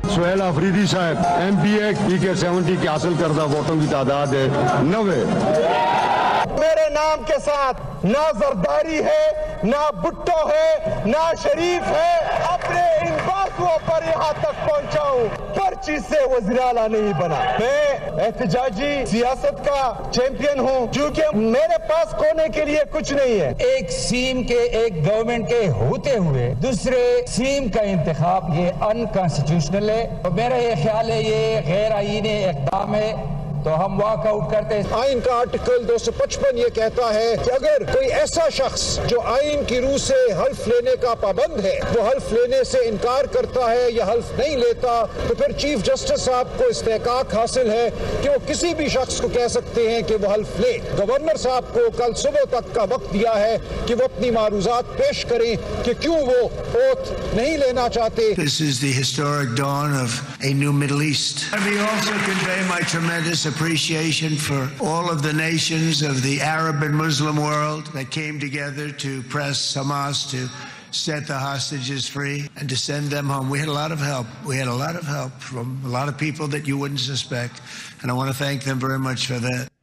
سہیل آفریدی صاحب MPA PK-70 کی حاصل کردہ ووٹوں کی تعداد ہے 90. میرے نام کے ساتھ نہ زرداری ہے، نہ بھٹو ہے، نہ شریف ہے. اپنے ان بازوؤں پر یہاں تک پہنچا ہوں، پرچی سے وزیر اعلیٰ نہیں بنا. میں احتجاجی سیاست کا چیمپئن ہوں کیونکہ میرے پاس کھونے کے لیے کچھ نہیں ہے. ایک سیم کے، ایک گورنمنٹ کے ہوتے ہوئے دوسرے سیم کا انتخاب یہ انکانسٹیٹیوشنل ہے. میرا یہ خیال ہے یہ غیر آئینی اقدام ہے، تو ہم واک آؤٹ کرتے ہیں. آئین کا آرٹیکل 255 یہ کہتا ہے کہ اگر کوئی ایسا شخص جو آئین کی روح سے حلف لینے کا پابند ہے وہ حلف لینے سے انکار کرتا ہے یا حلف نہیں لیتا تو پھر چیف جسٹس صاحب کو استحقاق حاصل ہے کہ وہ کسی بھی شخص کو کہہ سکتے ہیں کہ وہ حلف لے. گورنر صاحب کو کل صبح تک کا وقت دیا ہے کہ وہ اپنی معروضات پیش کریں کہ کیوں وہ اوتھ نہیں لینا چاہتے. This is the historic dawn of a new Middle East. Let me also convey my tremendous appreciation for all of the nations of the Arab and Muslim world that came together to press Hamas to set the hostages free and to send them home. We had a lot of help. We had a lot of help from a lot of people that you wouldn't suspect, and I want to thank them very much for that.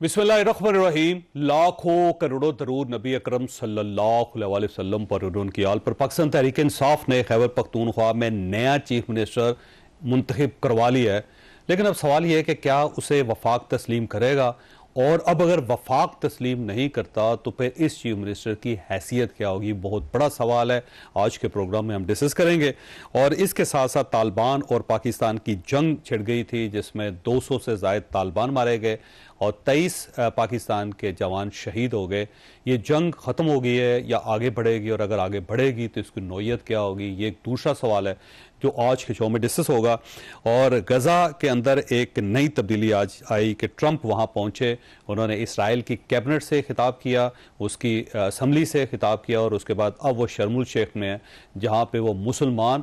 بسم اللہ الرحمن الرحیم. لاکھوں کروڑوں درود نبی اکرم صلی اللہ علیہ وسلم پر اور ان کی آل پر. پاکستان تحریک انصاف نے خیبر پختونخوا میں نیا چیف منسٹر منتخب کروا لیا ہے، لیکن اب سوال یہ ہے کہ کیا اسے وفاق تسلیم کرے گا، اور اب اگر وفاق تسلیم نہیں کرتا تو پھر اس چیف منسٹر کی حیثیت کیا ہوگی؟ بہت بڑا سوال ہے. آج کے پروگرام میں ہم ڈسکس کریں گے. اور اس کے ساتھ ساتھ طالبان اور پاکستان کی جنگ چھڑ گئی تھی جس میں 200 سے زائد طالبان مارے گئے اور 23 پاکستان کے جوان شہید ہو گئے. یہ جنگ ختم ہو گئی ہے یا آگے بڑھے گی، اور اگر آگے بڑھے گی تو اس کی نوعیت کیا ہوگی؟ یہ ایک دوسرا سوال ہے جو آج کے شو میں ڈسکس ہوگا. اور غزہ کے اندر ایک نئی تبدیلی آج آئی کہ ٹرمپ وہاں پہنچے. انہوں نے اسرائیل کی کیبنٹ سے خطاب کیا، اس کی اسمبلی سے خطاب کیا، اور اس کے بعد اب وہ شرم الشیخ میں ہیں جہاں پہ وہ مسلمان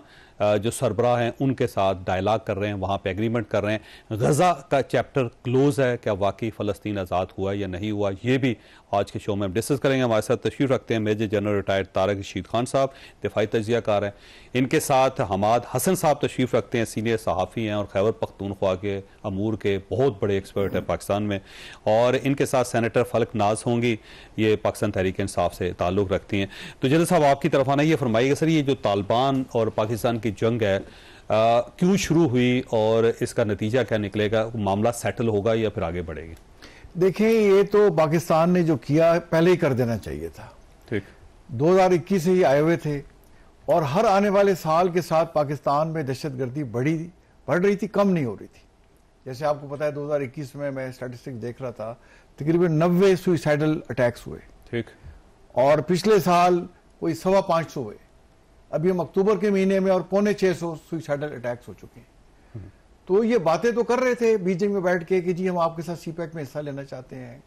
جو سربراہ ہیں ان کے ساتھ ڈائلاگ کر رہے ہیں، وہاں پہ ایگریمنٹ کر رہے ہیں. غزہ کا چیپٹر کلوز ہے، کیا واقعی فلسطین آزاد ہوا یا نہیں ہوا؟ یہ بھی آج کے شو میں ہم ڈسکس کریں گے. ہمارے ساتھ تشریف رکھتے ہیں major general retired Tariq Rashid Khan صاحب، دفاعی تجزیہ کار ہیں. ان کے ساتھ حماد حسن صاحب تشریف رکھتے ہیں، سینئر صحافی ہیں اور خیبر پختونخوا کے امور کے بہت بڑے ایکسپرٹ ہیں پاکستان میں. اور ان کے ساتھ سینیٹر فلک ناز ہوں گی، یہ پاکستان تحریک انصاف سے تعلق رکھتی ہیں. تو جنرل صاحب آپ کی طرف آنا، یہ فرمائیے گا سر، یہ جو طالبان اور پاکستان کی جنگ ہے کیوں شروع ہوئی اور اس کا نتیجہ کیا نکلے گا؟ معاملہ سیٹل ہوگا یا پھر آگے بڑھے گی؟ دیکھیں، یہ تو پاکستان نے جو کیا پہلے ہی کر دینا چاہیے تھا. ٹھیک، 2021 سے ہی آئے ہوئے تھے، اور ہر آنے والے سال کے ساتھ پاکستان میں دہشت گردی بڑھ رہی تھی، کم نہیں ہو رہی تھی. جیسے آپ کو پتا ہے 2021 میں اسٹیٹسٹک دیکھ رہا تھا، تقریباً 90 سوئسائڈل اٹیکس ہوئے. ٹھیک، اور پچھلے سال کوئی 550 ہوئے. ابھی ہم اکتوبر کے مہینے میں اور 650 سوئسائڈل اٹیکس ہو چکے ہیں. تو یہ باتیں تو کر رہے تھے بیجنگ میں بیٹھ کے کہ جی ہم آپ کے ساتھ سی پیک میں حصہ لینا چاہتے ہیں.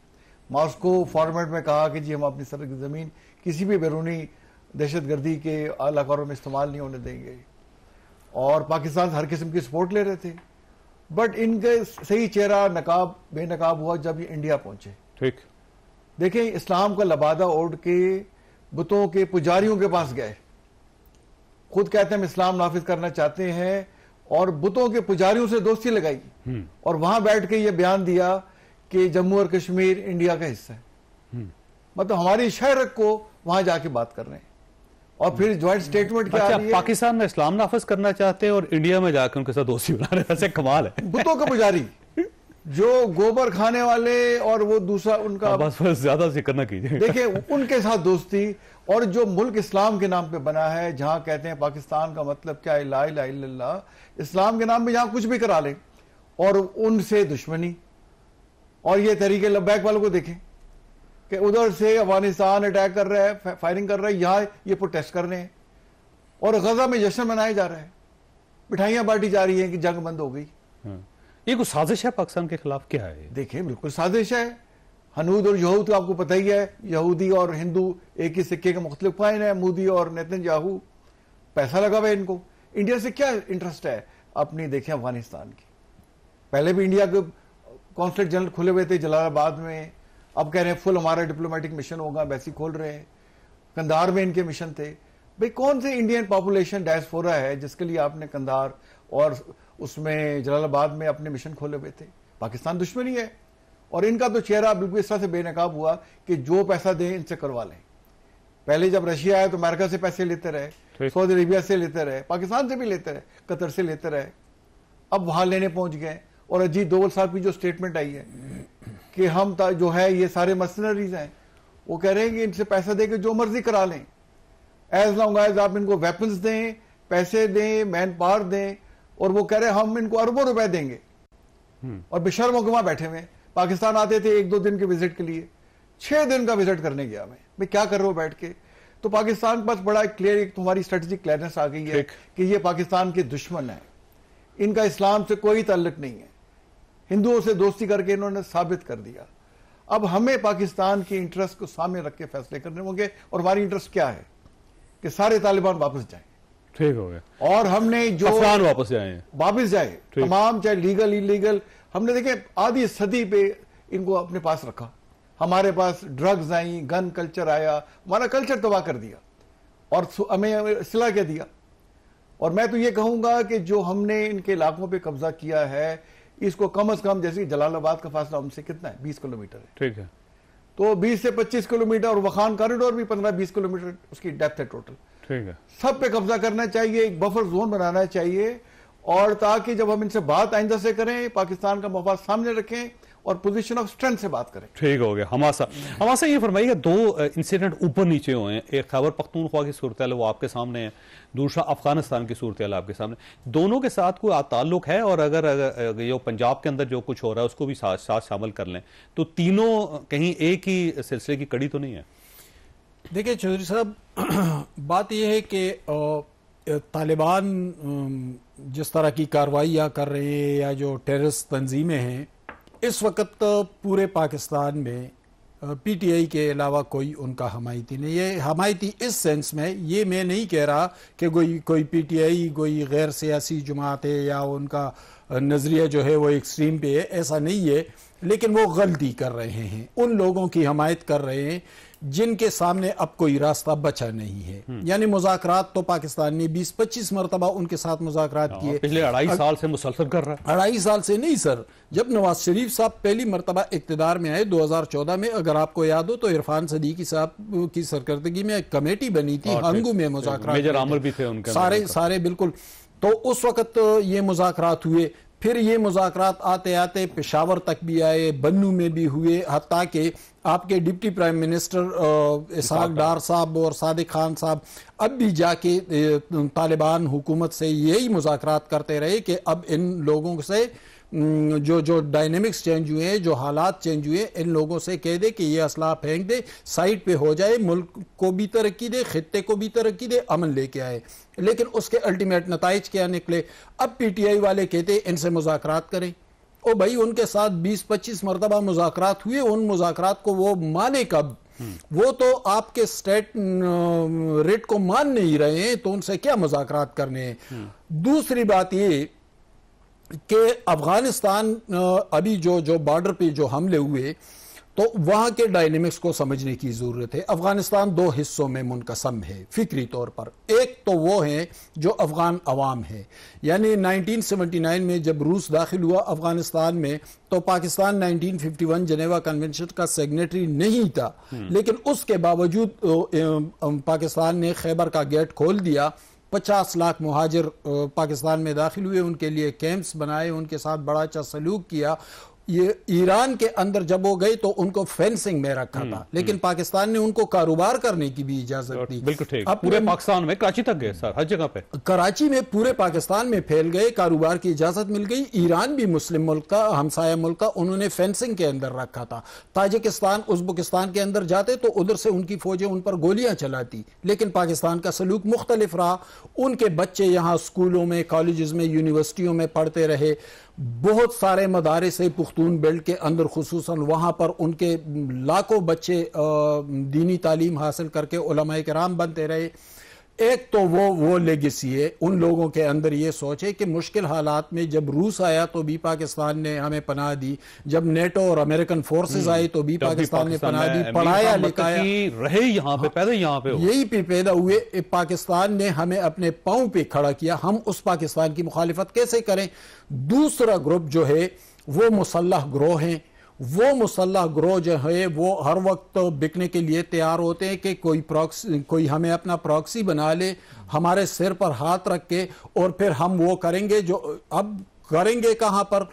ماسکو فارمیٹ میں کہا کہ جی ہم اپنی سرحد کی زمین کسی بھی بیرونی دہشت گردی کے اعلی کاروں میں استعمال نہیں ہونے دیں گے، اور پاکستان ہر قسم کی سپورٹ لے رہے تھے. بٹ ان کے صحیح چہرہ نقاب بے نقاب ہوا جب یہ انڈیا پہنچے. ٹھیک، دیکھیں، اسلام کا لبادہ اوڑھ کے بتوں کے پجاریوں کے پاس گئے، خود کہتے ہیں ہم اسلام نافذ کرنا چاہتے ہیں، اور بتوں کے پجاریوں سے دوستی لگائی، اور وہاں بیٹھ کے یہ بیان دیا کہ جموں اور کشمیر انڈیا کا حصہ ہے. مطلب ہماری شہرت کو وہاں جا کے بات کر رہے ہیں. اور پھر جوائنٹ سٹیٹمنٹ کیا آ رہی ہے، پاکستان میں اسلام نافذ کرنا چاہتے ہیں اور انڈیا میں جا کے ان کے ساتھ دوستی بنا رہے ہیں. ایسے کمال ہے. بتوں کے پجاری جو گوبر کھانے والے، اور وہ دوسرا ان کا بس زیادہ ذکر نہ کیجیے. دیکھیں، ان کے ساتھ دوستی، اور جو ملک اسلام کے نام پہ بنا ہے، جہاں کہتے ہیں پاکستان کا مطلب کیا ہے، لا الہ الا اللہ، اسلام کے نام پہ جہاں کچھ بھی کرا لیں، اور ان سے دشمنی. اور یہ تحریک لبیک والوں کو دیکھیں کہ ادھر سے افغانستان اٹیک کر رہا ہے، فائرنگ کر رہا ہے، یہاں یہ پروٹیسٹ کر رہے ہیں، اور غزہ میں جشن منایا جا رہا ہے، مٹھائیاں بانٹی جا رہی ہیں کہ جنگ بند ہو گئی. یہ کوئی سازش ہے پاکستان کے خلاف؟ کیا ہے؟ دیکھیں، بالکل سازش ہے. ہنود اور یہود تو آپ کو پتہ ہی ہے، یہودی اور ہندو ایک ہی سکے کے مختلف پوائنٹ ہیں. مودی اور نیتن یاہو، پیسہ لگا ہوا ہے ان کو. انڈیا سے کیا انٹرسٹ ہے اپنی؟ دیکھیں افغانستان کی، پہلے بھی انڈیا کے کونسلیٹ جنرل کھلے ہوئے تھے جلال آباد میں، اب کہہ رہے ہیں فل ہمارا ڈپلومیٹک مشن ہوگا، ویسے کھول رہے ہیں. قندھار میں ان کے مشن تھے. بھئی کون سے انڈین پاپولیشن ڈائسپورا ہے جس کے لیے آپ نے کندھار اور اس میں جلال آباد میں اپنے مشن کھولے ہوئے تھے؟ پاکستان دشمنی ہے، اور ان کا تو چہرہ بالکل اس طرح سے بے نقاب ہوا کہ جو پیسہ دیں ان سے کروا لیں. پہلے جب رشیا آیا تو امریکہ سے پیسے لیتے رہے، سعودی عربیہ سے لیتے رہے، پاکستان سے بھی لیتے رہے، قطر سے لیتے رہے، اب وہاں لینے پہنچ گئے. اور اجیت دوول صاحب کی جو سٹیٹمنٹ آئی ہے کہ ہم جو ہے یہ سارے مرسنریز ہیں، وہ کہہ رہے ہیں کہ ان سے پیسہ دے کے جو مرضی کرا لیں، ایز لانگ ایز آپ ان کو ویپنز دیں، پیسے دیں، مین پاور دیں. اور وہ کہہ رہے ہیں ہم ان کو اربوں روپے دیں گے. اور بشرموں کے وہاں بیٹھے ہوئے پاکستان آتے تھے 1-2 دن کے وزٹ کے لیے، 6 دن کا وزٹ کرنے گیا میں. بھئی کیا کر رہے ہو بیٹھ کے؟ تو پاکستان پاس بڑا کلیئر ایک تمہاری اسٹریٹجک کلیئرنس آ گئی ہے کہ یہ پاکستان کے دشمن ہیں، ان کا اسلام سے کوئی تعلق نہیں ہے، ہندوؤں سے دوستی کر کے انہوں نے ثابت کر دیا. اب ہمیں پاکستان کی انٹرسٹ کو سامنے رکھ کے فیصلے کرنے ہوں گے. اور ہماری انٹرسٹ کیا ہے کہ سارے طالبان واپس جائیں. ٹھیک ہو گیا. اور ہم نے جو افغان واپس جائے تمام، چاہے لیگل انلیگل. ہم نے دیکھیں آدھی صدی پہ ان کو اپنے پاس رکھا. ہمارے پاس ڈرگز آئیں، گن کلچر آیا، ہمارا کلچر تباہ کر دیا اور ہمیں اسلحہ کیا دیا. اور میں تو یہ کہوں گا کہ جو ہم نے ان کے علاقوں پہ قبضہ کیا ہے اس کو کم از کم، جیسے جلال آباد کا فاصلہ ہم سے کتنا ہے؟ 20 کلومیٹر ہے. ٹھیک ہے. تو 20 سے 25 کلومیٹر، اور وخان کاریڈور بھی 15-20 کلومیٹر اس کی ڈیپتھ ہے ٹوٹل. ٹھیک ہے. سب پہ قبضہ کرنا چاہیے، ایک بفر زون بنانا چاہیے، اور تاکہ جب ہم ان سے بات آئندہ سے کریں پاکستان کا مفاد سامنے رکھیں اور پوزیشن آف اسٹرینتھ سے بات کریں. ٹھیک ہو گیا. ہماسا یہ فرمائیے کہ 2 انسیڈنٹ اوپر نیچے ہوئے ہیں. ایک خیبر پختونخوا کی صورتحال وہ آپ کے سامنے ہے، دوسرا افغانستان کی صورتحال آپ کے سامنے. دونوں کے ساتھ کوئی تعلق ہے؟ اور اگر یہ پنجاب کے اندر جو کچھ ہو رہا ہے اس کو بھی ساتھ شامل کر لیں تو تینوں کہیں ایک ہی سلسلے کی کڑی تو نہیں ہے؟ دیکھیں چودھری صاحب، بات یہ ہے کہ طالبان جس طرح کی کارروائیاں کر رہے ہیں یا جو ٹیررسٹ تنظیمیں ہیں، اس وقت پورے پاکستان میں پی ٹی آئی کے علاوہ کوئی ان کا حمایتی نہیں. یہ حمایتی اس سینس میں، یہ میں نہیں کہہ رہا کہ کوئی پی ٹی آئی کوئی غیر سیاسی جماعت ہے یا ان کا نظریہ جو ہے وہ ایکسٹریم پہ ہے، ایسا نہیں ہے. لیکن وہ غلطی کر رہے ہیں، ان لوگوں کی حمایت کر رہے ہیں جن کے سامنے اب کوئی راستہ بچا نہیں ہے. یعنی مذاکرات تو پاکستان نے 20-25 مرتبہ ان کے ساتھ مذاکرات کیے، پچھلے 2.5 سال سے مسلسل کر رہا ہے. 2.5 سال سے نہیں سر، جب نواز شریف صاحب پہلی مرتبہ اقتدار میں آئے 2014 میں، اگر آپ کو یاد ہو تو عرفان صدیقی صاحب کی سرکردگی میں ایک کمیٹی بنی تھی ہنگو میں مذاکرات، میجر عامر بھی تھے ان کے سارے بالکل. تو اس وقت یہ مذاکرات ہوئے. پھر یہ مذاکرات آتے آتے پشاور تک بھی آئے، بنو میں بھی ہوئے، حتیٰ کہ آپ کے deputy prime minister Ishaq Dar صاحب اور صادق خان صاحب اب بھی جا کے طالبان حکومت سے یہی مذاکرات کرتے رہے کہ اب ان لوگوں سے جو ڈائنامکس چینج ہوئے ہیں، جو حالات چینج ہوئے، ان لوگوں سے کہہ دے کہ یہ اسلحہ پھینک دے، سائٹ پہ ہو جائے، ملک کو بھی ترقی دے، خطے کو بھی ترقی دے، امن لے کے آئے. لیکن اس کے الٹیمیٹ نتائج کیا نکلے؟ اب پی ٹی آئی والے کہتے ان سے مذاکرات کریں. او بھائی ان کے ساتھ 20-25 مرتبہ مذاکرات ہوئے، ان مذاکرات کو وہ مانے کب؟ وہ تو آپ کے سٹیٹ ریٹ کو مان نہیں رہے ہیں، تو ان سے کیا مذاکرات کرنے ہیں؟ دوسری بات یہ کہ افغانستان ابھی جو بارڈر پہ جو حملے ہوئے تو وہاں کے ڈائنامکس کو سمجھنے کی ضرورت ہے. افغانستان 2 حصوں میں منقسم ہے فکری طور پر. ایک تو وہ ہیں جو افغان عوام ہے، یعنی 1979 میں جب روس داخل ہوا افغانستان میں تو پاکستان 1951 جنیوا کنونشن کا سیگنیٹری نہیں تھا، لیکن اس کے باوجود پاکستان نے خیبر کا گیٹ کھول دیا. 50 لاکھ مہاجر پاکستان میں داخل ہوئے، ان کے لیے کیمپس بنائے، ان کے ساتھ بڑا اچھا سلوک کیا. یہ ایران کے اندر جب وہ گئے تو ان کو فینسنگ میں رکھا تھا، لیکن پاکستان نے ان کو کاروبار کرنے کی بھی اجازت دی. بالکل ٹھیک. پورے پاکستان میں کراچی تک گئے سر، ہر جگہ پہ کراچی میں پورے پاکستان میں پھیل گئے، کاروبار کی اجازت مل گئی. ایران بھی مسلم ملک کا، ہمسایہ ملک کا، انہوں نے فینسنگ کے اندر رکھا تھا. تاجکستان، ازبکستان کے اندر جاتے تو ادھر سے ان کی فوجیں ان پر گولیاں چلاتی، لیکن پاکستان کا سلوک مختلف رہا. ان کے بچے یہاں اسکولوں میں، کالجز میں، یونیورسٹیوں میں پڑھتے رہے. بہت سارے مدارس پختون بیلٹ کے اندر خصوصاً وہاں پر ان کے لاکھوں بچے دینی تعلیم حاصل کر کے علماء کرام بنتے رہے. ایک تو وہ لیگیسی ہے، ان لوگوں کے اندر یہ سوچ ہے کہ مشکل حالات میں جب روس آیا تو بھی پاکستان نے ہمیں پناہ دی، جب نیٹو اور امریکن فورسز آئی تو بھی پاکستان نے پناہ دی، پڑھایا لکھایا، رہے یہاں پہ، پیدا یہاں پہ، یہی پہ پیدا ہوئے۔ پاکستان نے ہمیں اپنے پاؤں پہ کھڑا کیا، ہم اس پاکستان کی مخالفت کیسے کریں؟ دوسرا گروپ جو ہے وہ مسلح گروہ ہیں، وہ مسلح گروہ جو ہے وہ ہر وقت بکنے کے لیے تیار ہوتے ہیں کہ کوئی ہمیں اپنا پراکسی بنا لے، ہمارے سر پر ہاتھ رکھ کے، اور پھر ہم وہ کریں گے جو اب کریں گے کہاں پر؟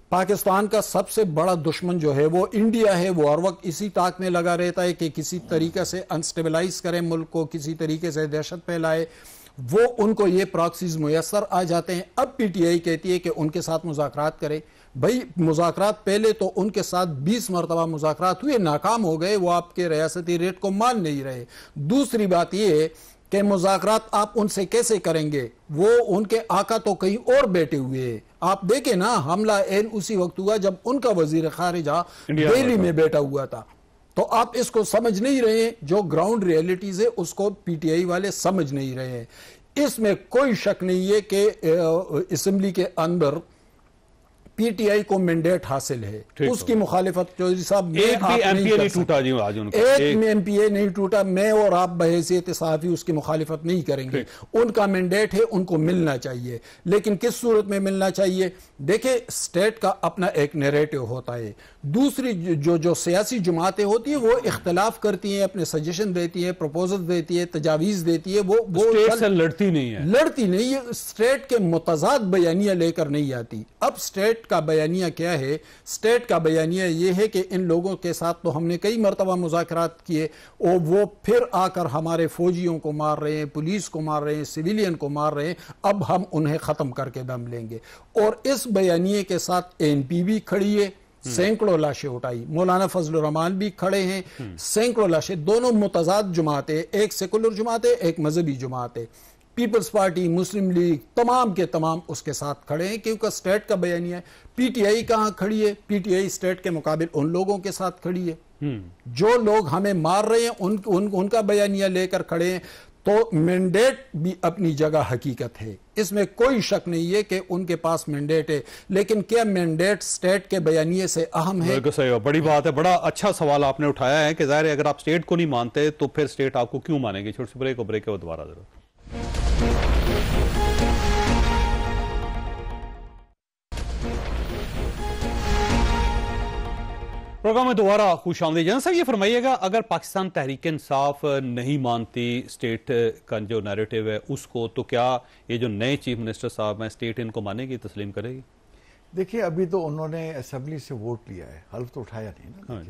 پاکستان کا سب سے بڑا دشمن جو ہے وہ انڈیا ہے، وہ ہر وقت اسی طاق میں لگا رہتا ہے کہ کسی طریقے سے انسٹیبلائز کرے ملک کو، کسی طریقے سے دہشت پھیلائے، وہ ان کو یہ پراکسیز میسر آ جاتے ہیں۔ اب پی ٹی آئی کہتی ہے کہ ان کے ساتھ مذاکرات کرے، بھئی مذاکرات پہلے تو ان کے ساتھ 20 مرتبہ مذاکرات ہوئے، ناکام ہو گئے، وہ آپ کے ریاستی ریٹ کو مان نہیں رہے۔ دوسری بات یہ ہے کہ مذاکرات آپ ان سے کیسے کریں گے؟ وہ ان کے آقا تو کہیں اور بیٹھے ہوئے ہیں۔ آپ دیکھیں نا، حملہ این اسی وقت ہوا جب ان کا وزیر خارجہ دہلی میں بیٹھا ہوا تھا۔ تو آپ اس کو سمجھ نہیں رہے ہیں، جو گراؤنڈ ریئلٹیز ہے اس کو پی ٹی آئی والے سمجھ نہیں رہے ہیں۔ اس میں کوئی شک نہیں ہے کہ اسمبلی کے اندر پی ٹی آئی کو مینڈیٹ حاصل ہے، اس کی مخالفت چودھری صاحب ایک بھی ایم پی اے نہیں ٹوٹا، جی آج ان کا ایک ایم پی اے نہیں ٹوٹا، میں اور آپ بحیثیت صحافی اس کی مخالفت نہیں کریں گے، ان کا مینڈیٹ ہے، ان کو ملنا چاہیے، لیکن کس صورت میں ملنا چاہیے؟ دیکھیں اسٹیٹ کا اپنا ایک نیریٹو ہوتا ہے، دوسری جو سیاسی جماعتیں ہوتی ہیں وہ اختلاف کرتی ہیں، اپنے سجیشن دیتی ہیں، پروپوزل دیتی ہے، تجاویز دیتی ہے، وہ اسٹیٹ سے لڑتی نہیں ہے، اسٹیٹ کے متضاد بیانیہ لے کر نہیں آتی۔ اب اسٹیٹ کا بیانیہ کیا ہے؟ اسٹیٹ کا بیانیہ یہ ہے کہ ان لوگوں کے ساتھ تو ہم نے کئی مرتبہ مذاکرات کیے، اور وہ پھر آ کر ہمارے فوجیوں کو مار رہے ہیں، پولیس کو مار رہے ہیں، سویلین کو مار رہے ہیں، اب ہم انہیں ختم کر کے دم لیں گے۔ اور اس بیانیے کے ساتھ این پی بھی کھڑی ہے، سینکڑوں لاشیں اٹھائی، مولانا فضل الرحمان بھی کھڑے ہیں، سینکڑوں لاشیں، دونوں متضاد جماعتیں، ایک سیکولر جماعت ہے، ایک مذہبی جماعت ہے، پیپلز پارٹی، مسلم لیگ، تمام کے تمام اس کے ساتھ کھڑے ہیں، کیونکہ اسٹیٹ کا بیانیہ ہے۔ پی ٹی آئی کہاں کھڑی ہے؟ پی ٹی آئی اسٹیٹ کے مقابل ان لوگوں کے ساتھ کھڑی ہے، جو لوگ ہمیں مار رہے ہیں ان کا بیانیہ لے کر کھڑے ہیں۔ تو مینڈیٹ بھی اپنی جگہ حقیقت ہے، اس میں کوئی شک نہیں ہے کہ ان کے پاس مینڈیٹ ہے، لیکن کیا مینڈیٹ اسٹیٹ کے بیانیے سے اہم ہے؟ بالکل صحیح، بڑی بات ہے، بڑا اچھا سوال آپ نے اٹھایا ہے کہ ظاہر ہے اگر آپ اسٹیٹ کو نہیں مانتے تو پھر اسٹیٹ آپ کو کیوں مانیں گے؟ چھوٹی سی بریک کے دوبارہ ضرور۔ پروگرام میں دوبارہ خوش آمدید۔ جنرل صاحب یہ فرمائیے گا، اگر پاکستان تحریک انصاف نہیں مانتی اسٹیٹ کا جو نیریٹو ہے اس کو، تو کیا یہ جو نئے چیف منسٹر صاحب ہیں اسٹیٹ ان کو مانے گی، تسلیم کرے گی؟ دیکھیں ابھی تو انہوں نے اسمبلی سے ووٹ لیا ہے، حلف تو اٹھایا نہیں نا،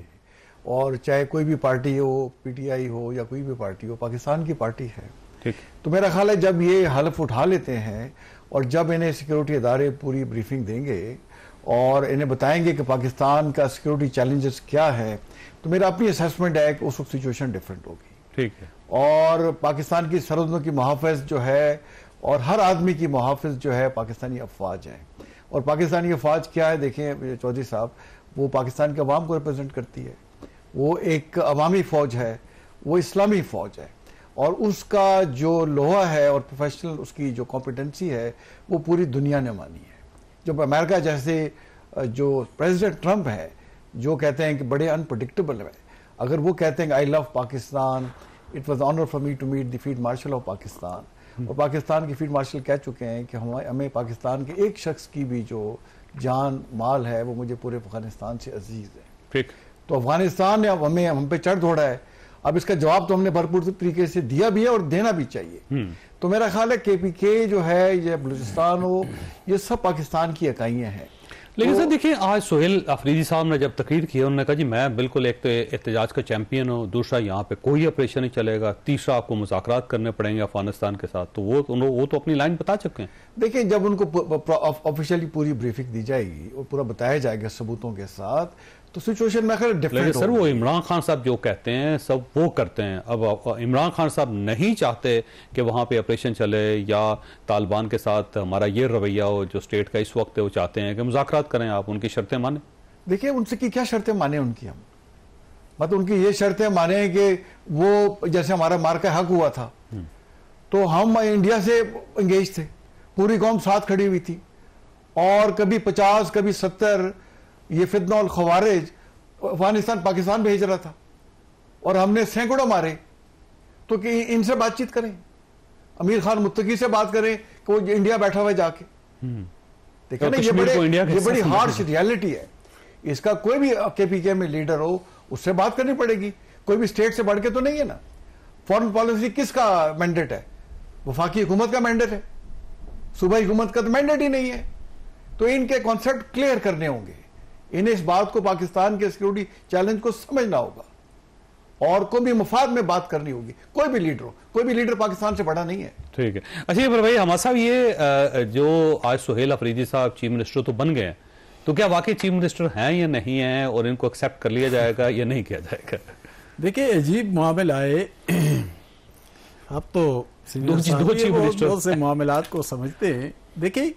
اور چاہے کوئی بھی party who, P T I ہو یا کوئی بھی پارٹی ہو، پاکستان کی پارٹی ہے۔ تو میرا خیال ہے جب یہ حلف اٹھا لیتے ہیں اور جب انہیں سیکیورٹی ادارے پوری بریفنگ دیں گے اور انہیں بتائیں گے کہ پاکستان کا سیکیورٹی چیلنجز کیا ہے، تو میرا اپنی اسیسمنٹ ہے کہ اس وقت سچویشن ڈیفرنٹ ہوگی۔ ٹھیک ہے، اور پاکستان کی سرحدوں کی محافظ جو ہے، اور ہر آدمی کی محافظ جو ہے پاکستانی افواج ہیں، اور پاکستانی افواج کیا ہے؟ دیکھیں چودھری صاحب، وہ پاکستان کے عوام کو ریپرزینٹ کرتی ہے، وہ ایک عوامی فوج ہے، وہ اسلامی فوج ہے، اور اس کا جو لوہا ہے اور پروفیشنل اس کی جو کمپیٹنسی ہے وہ پوری دنیا نے مانی ہے۔ جب امریکہ جیسے جو پریزیڈنٹ ٹرمپ ہے، جو کہتے ہیں کہ بڑے انپریڈکٹیبل ہے، اگر وہ کہتے ہیں کہ I love Pakistan, it was honour for me to meet the field marshal of Pakistan, اور پاکستان کی فیلڈ مارشل کہہ چکے ہیں کہ ہمیں پاکستان کے ایک شخص کی بھی جو جان مال ہے وہ مجھے پورے افغانستان سے عزیز ہے۔ تو افغانستان نے اب ہم پہ چڑھ دوڑا ہے، اب اس کا جواب تو ہم نے بھرپور طریقے سے دیا بھی ہے اور دینا بھی چاہیے۔ تو میرا خیال ہے کے پی کے جو ہے، یہ بلوچستان ہو، یہ سب پاکستان کی اکائیاں ہیں۔ لیکن سر دیکھیں، آج سہیل آفریدی صاحب نے جب تقریر کی، انہوں نے کہا جی میں بالکل ایک تو احتجاج کا چیمپئن ہوں، دوسرا یہاں پہ کوئی آپریشن نہیں چلے گا، تیسرا آپ کو مذاکرات کرنے پڑیں گے افغانستان کے ساتھ، تو وہ تو اپنی لائن بتا چکے ہیں۔ دیکھیں جب ان کو آفیشیلی پوری بریفنگ دی جائے گی اور پورا بتایا جائے گا ثبوتوں کے ساتھ، تو سچویشن میں خیر ڈیفرنٹ ہوگی۔ سر وہ عمران خان صاحب جو کہتے ہیں سب وہ کرتے ہیں، اب عمران خان صاحب نہیں چاہتے کہ وہاں پہ آپریشن چلے یا طالبان کے ساتھ ہمارا یہ رویہ ہو جو اسٹیٹ کا اس وقت ہے، وہ چاہتے ہیں کہ مذاکرات کریں، آپ ان کی شرطیں مانیں۔ دیکھیں ان سے کی کیا شرطیں مانیں ان کی، ہم مطلب ان کی یہ شرطیں مانیں کہ وہ جیسے ہمارا مارکا حق ہوا تھا، تو ہم انڈیا سے انگیج تھے, پوری قوم ساتھ کھڑی ہوئی تھی, اور کبھی 50 کبھی 70 یہ فتنہ الخوارج افغانستان پاکستان بھیج رہا تھا, اور ہم نے سینکڑوں مارے. تو کہ ان سے بات چیت کریں, امیر خان متقی سے بات کریں کہ وہ انڈیا بیٹھا ہوا جا کے دیکھیں نا, یہ بڑی ہارش ریالٹی ہے. اس کا کوئی بھی کے پی کے میں لیڈر ہو اس سے بات کرنی پڑے گی, کوئی بھی اسٹیٹ سے بڑھ کے تو نہیں ہے نا. فورن پالیسی کس کا مینڈیٹ ہے؟ وفاقی حکومت کا مینڈیٹ ہے, صوبائی حکومت کا تو مینڈیٹ ہی نہیں ہے. تو ان کے کانسیپٹ کلیئر کرنے ہوں گے, انہیں اس بات کو پاکستان کے سیکورٹی چیلنج کو سمجھنا ہوگا, اور کوئی بھی مفاد میں بات کرنی ہوگی. کوئی بھی لیڈر ہو, کوئی بھی لیڈر پاکستان سے بڑا نہیں ہے. ٹھیک ہے. اچھا پر بھائی ہمارا صاحب, یہ جو آج سہیل افریدی صاحب چیف منسٹر تو بن گئے ہیں, تو کیا واقعی چیف منسٹر ہیں یا نہیں ہیں, اور ان کو ایکسیپٹ کر لیا جائے گا یا نہیں کیا جائے گا؟ دیکھیں عجیب معاملہ ہے, اب تو دو چیف منسٹر بہت سے معاملات کو سمجھتے ہیں. دیکھیں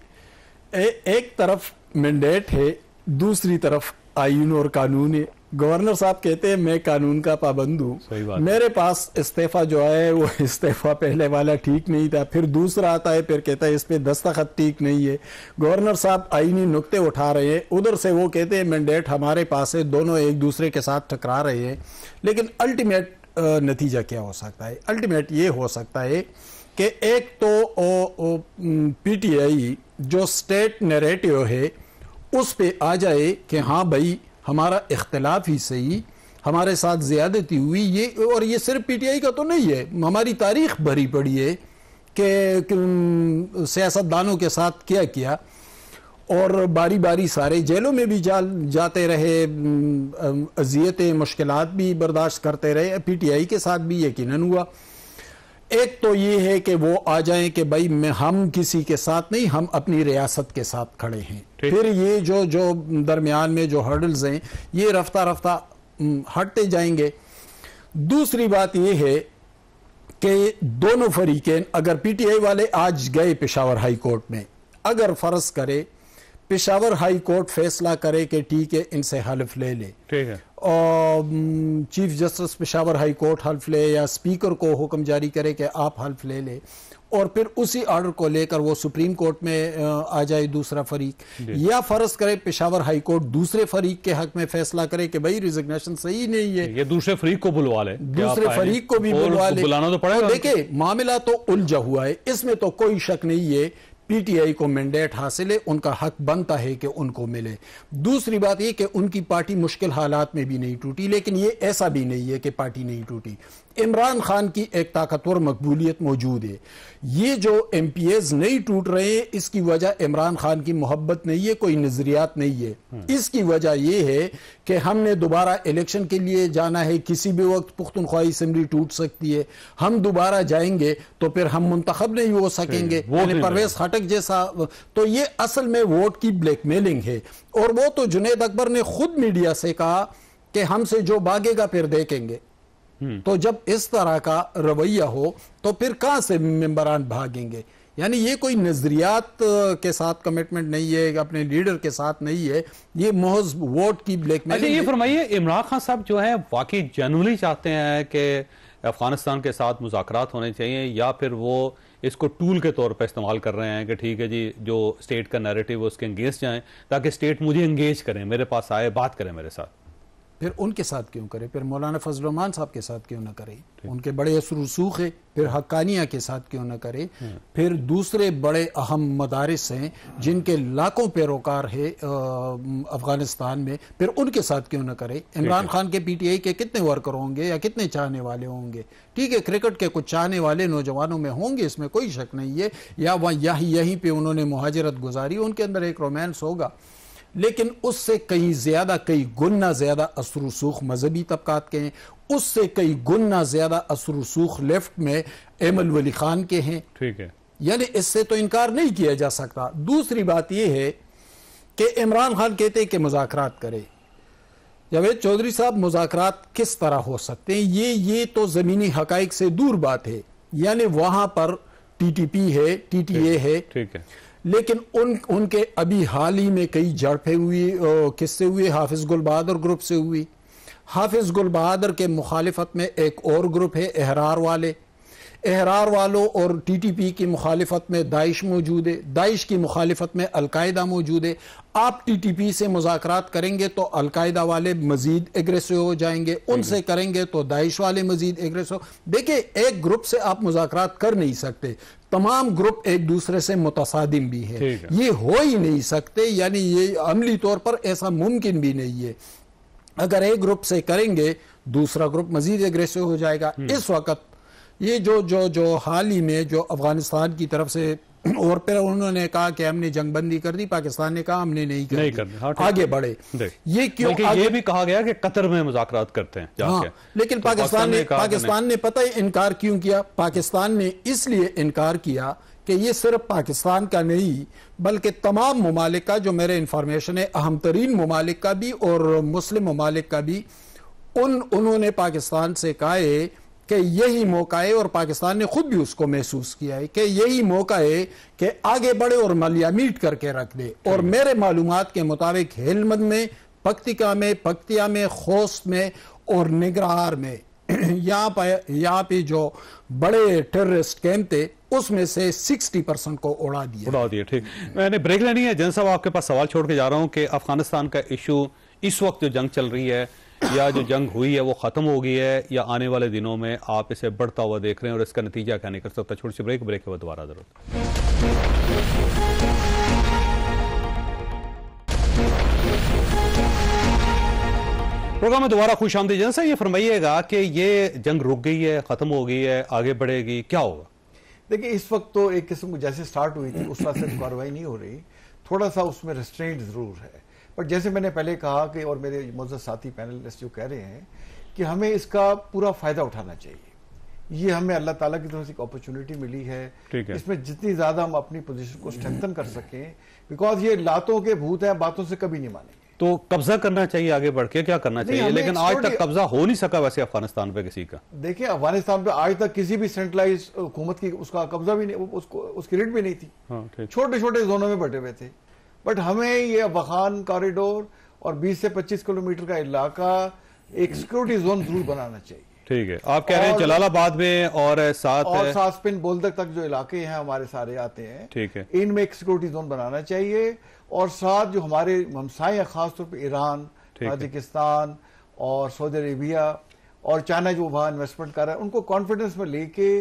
ایک طرف مینڈیٹ ہے, دوسری طرف آئین اور قانون ہے. گورنر صاحب کہتے ہیں میں قانون کا پابند ہوں, میرے پاس استعفیٰ جو ہے وہ استعفیٰ پہلے والا ٹھیک نہیں تھا, پھر دوسرا آتا ہے پھر کہتا ہے اس پہ دستخط ٹھیک نہیں ہے. گورنر صاحب آئینی نقطے اٹھا رہے ہیں, ادھر سے وہ کہتے ہیں مینڈیٹ ہمارے پاس ہے, دونوں ایک دوسرے کے ساتھ ٹکرا رہے ہیں. لیکن الٹیمیٹ نتیجہ کیا ہو سکتا ہے؟ الٹیمیٹ یہ ہو سکتا ہے کہ ایک تو پی ٹی آئی جو سٹیٹ نیریٹیو ہے اس پہ آ جائے کہ ہاں بھائی ہمارا اختلاف ہی صحیح, ہمارے ساتھ زیادتی ہوئی. یہ اور یہ صرف پی ٹی آئی کا تو نہیں ہے, ہماری تاریخ بھری پڑی ہے کہ سیاستدانوں کے ساتھ کیا کیا, اور باری باری سارے جیلوں میں بھی جاتے رہے, اذیتیں مشکلات بھی برداشت کرتے رہے. پی ٹی آئی کے ساتھ بھی یقیناً ہوا. ایک تو یہ ہے کہ وہ آ جائیں کہ بھائی ہم کسی کے ساتھ نہیں, ہم اپنی ریاست کے ساتھ کھڑے ہیں. پھر یہ جو درمیان میں جو ہرڈلز ہیں یہ رفتہ رفتہ ہٹتے جائیں گے. دوسری بات یہ ہے کہ دونوں فریقین, اگر پی ٹی آئی والے آج گئے پشاور ہائی کورٹ میں, اگر فرض کرے پشاور ہائی کورٹ فیصلہ کرے کہ ٹھیک ہے ان سے حلف لے لے, اور chief justice Peshawar high court حلف لے, یا اسپیکر کو حکم جاری کرے کہ آپ حلف لے لے, اور پھر اسی آرڈر کو لے کر وہ سپریم کورٹ میں آ جائے دوسرا فریق, یا فرض کرے پشاور ہائی کورٹ دوسرے فریق کے حق میں فیصلہ کرے کہ بھائی ریزگنیشن صحیح نہیں ہے, یہ دوسرے فریق کو بلوا لے, دوسرے فریق کو بھی بلوا لے. بلانا تو پڑے گا. دیکھیں معاملہ تو الجھا ہوا ہے, اس میں تو کوئی شک نہیں ہے پی ٹی آئی کو مینڈیٹ حاصل ہے, ان کا حق بنتا ہے کہ ان کو ملے. دوسری بات یہ کہ ان کی پارٹی مشکل حالات میں بھی نہیں ٹوٹی, لیکن یہ ایسا بھی نہیں ہے کہ پارٹی نہیں ٹوٹی. عمران خان کی ایک طاقتور مقبولیت موجود ہے. یہ جو ایم پی ایز نہیں ٹوٹ رہے ہیں اس کی وجہ عمران خان کی محبت نہیں ہے, کوئی نظریات نہیں ہے. اس کی وجہ یہ ہے کہ ہم نے دوبارہ الیکشن کے لیے جانا ہے, کسی بھی وقت پختونخوا اسمبلی ٹوٹ سکتی ہے, ہم دوبارہ جائیں گے تو پھر ہم منتخب نہیں ہو سکیں گے, یعنی پرویز خٹک جیسا. تو یہ اصل میں ووٹ کی بلیک میلنگ ہے, اور وہ تو جنید اکبر نے خود میڈیا سے کہا کہ ہم سے جو بھاگے گا پھر دیکھیں گے. تو جب اس طرح کا رویہ ہو تو پھر کہاں سے ممبران بھاگیں گے؟ یعنی یہ کوئی نظریات کے ساتھ کمٹمنٹ نہیں ہے, اپنے لیڈر کے ساتھ نہیں ہے, یہ محض ووٹ کی بلیک میلنگ. اچھا یہ فرمائیے, عمران خان صاحب جو ہیں واقعی جنرلی چاہتے ہیں کہ افغانستان کے ساتھ مذاکرات ہونے چاہیے, یا پھر وہ اس کو ٹول کے طور پر استعمال کر رہے ہیں کہ ٹھیک ہے جی جو اسٹیٹ کا نیریٹو اس کے انگیج جائیں تاکہ اسٹیٹ مجھے انگیج کریں, میرے پاس آئے, بات کریں میرے ساتھ؟ پھر ان کے ساتھ کیوں کرے, پھر مولانا فضل الرحمان صاحب کے ساتھ کیوں نہ کرے, ان کے بڑے اثر رسوخ ہے, پھر حقانیہ کے ساتھ کیوں نہ کرے, پھر دوسرے بڑے اہم مدارس ہیں جن کے لاکھوں پیروکار ہے افغانستان میں, پھر ان کے ساتھ کیوں نہ کرے. عمران خان کے پی ٹی آئی کے کتنے ورکر ہوں گے یا کتنے چاہنے والے ہوں گے؟ ٹھیک ہے کرکٹ کے کچھ چاہنے والے نوجوانوں میں ہوں گے, اس میں کوئی شک نہیں ہے, یا یہیں پہ انہوں نے مہاجرت گزاری, ان کے اندر ایک رومانس ہوگا, لیکن اس سے کئی زیادہ, کئی گنا زیادہ اثر رسوخ مذہبی طبقات کے ہیں, اس سے کئی گنا زیادہ اثر رسوخ لیفٹ میں ایمل ولی خان کے ہیں. ٹھیک ہے, یعنی اس سے تو انکار نہیں کیا جا سکتا. دوسری بات یہ ہے کہ عمران خان کہتے ہیں کہ مذاکرات کرے. جاوید چودھری صاحب مذاکرات کس طرح ہو سکتے ہیں؟ یہ تو زمینی حقائق سے دور بات ہے. یعنی وہاں پر ٹی ٹی پی ہے, ٹی ٹی اے ہے, ٹھیک ہے, لیکن ان کے ابھی حال ہی میں کئی جھڑپیں ہوئی, کس سے ہوئی؟ حافظ گل بہادر گروپ سے ہوئی. حافظ گل بہادر کے مخالفت میں ایک اور گروپ ہے احرار والے. احرار والوں اور ٹی ٹی پی کی مخالفت میں داعش موجود ہے، داعش کی مخالفت میں القاعدہ موجود ہے. آپ ٹی ٹی پی سے مذاکرات کریں گے تو القاعدہ والے مزید ایگریسو ہو جائیں گے، ان سے کریں گے تو داعش والے مزید ایگریسو. دیکھیں ایک گروپ سے آپ مذاکرات کر نہیں سکتے، تمام گروپ ایک دوسرے سے متصادم بھی ہے، یہ ہو ہی نہیں سکتے، یعنی یہ عملی طور پر ایسا ممکن بھی نہیں ہے. اگر ایک گروپ سے کریں گے دوسرا گروپ مزید ایگریسو ہو جائے گا. اس وقت یہ جو حال ہی میں جو افغانستان کی طرف سے، اور پھر انہوں نے کہا کہ ہم نے جنگ بندی کر دی، پاکستان نے کہا ہم نے نہیں کر دی، آگے بڑھے. یہ کیوں؟ یہ بھی کہا گیا کہ قطر میں مذاکرات کرتے ہیں. ہاں لیکن پاکستان نے پتہ ہی انکار کیوں کیا؟ پاکستان نے اس لیے انکار کیا کہ یہ صرف پاکستان کا نہیں بلکہ تمام ممالک کا، جو میرے انفارمیشن ہے اہم ترین ممالک کا بھی اور مسلم ممالک کا بھی، انہوں نے پاکستان سے کہا ہے کہ یہی موقع ہے، اور پاکستان نے خود بھی اس کو محسوس کیا ہے کہ یہی موقع ہے کہ آگے بڑھے اور ملیہ میٹ کر کے رکھ دے. اور میرے معلومات کے مطابق ہلمند میں، پکتیا میں، خوست میں اور نگرہار میں یہاں پہ جو بڑے ٹیررسٹ کیمپ تھے اس میں سے 60% کو اڑا دیا. ٹھیک، میں نے بریک لینی ہے. جن صاحب آپ کے پاس سوال چھوڑ کے جا رہا ہوں کہ افغانستان کا ایشو اس وقت جو جنگ چل رہی ہے یا جو جنگ ہوئی ہے وہ ختم ہو گئی ہے یا آنے والے دنوں میں آپ اسے بڑھتا ہوا دیکھ رہے ہیں اور اس کا نتیجہ کیا نکل سکتا؟ چھوٹی سی بریک کے بعد دوبارہ ضرورت. پروگرام میں دوبارہ خوش آمدید. جیسا یہ فرمائیے گا کہ یہ جنگ رک گئی ہے، ختم ہو گئی ہے، آگے بڑھے گی، کیا ہوگا؟ دیکھیں اس وقت تو ایک قسم جیسے سٹارٹ ہوئی تھی اس وقت سے کارروائی نہیں ہو رہی، تھوڑا سا اس میں ریسٹرینٹ ضرور ہے. بٹ جیسے میں نے پہلے کہا کہ، اور میرے معزز ساتھی پینلسٹ جو کہہ رہے ہیں کہ ہمیں اس کا پورا فائدہ اٹھانا چاہیے. یہ ہمیں اللہ تعالیٰ کی طرف سے ایک اپرچونٹی ملی ہے، اس میں جتنی زیادہ ہم اپنی پوزیشن کو اسٹرینتھن کر سکیں، بیکاز یہ لاتوں کے بھوت ہیں، باتوں سے کبھی نہیں مانیں گے. تو قبضہ کرنا چاہیے آگے بڑھ کے، کیا کرنا چاہیے؟ لیکن آج تک قبضہ ہو نہیں سکا ویسے افغانستان پہ کسی کا. دیکھیں افغانستان پہ آج تک کسی بھی سینٹرلائز حکومت کی اس کا قبضہ بھی نہیں، اس کی ریٹ بھی نہیں تھی، چھوٹے چھوٹے زونوں میں بٹے ہوئے تھے. بٹ ہمیں یہ افغان کاریڈور اور 20 سے 25 کلومیٹر کا علاقہ ایک سیکورٹی زون ضرور بنانا چاہیے. ٹھیک ہے، آپ کہہ رہے ہیں جلال آباد میں اور ساتھ سپن بولدک تک جو علاقے ہیں ہمارے سارے آتے ہیں، ٹھیک ہے، ان میں ایک سیکورٹی زون بنانا چاہیے. اور ساتھ جو ہمارے ہمسائے ہیں، خاص طور پہ ایران، تاجکستان اور سعودی عربیہ اور چائنا جو وہاں انویسٹمنٹ کر رہا ہے، ان کو کانفیڈنس میں لے کے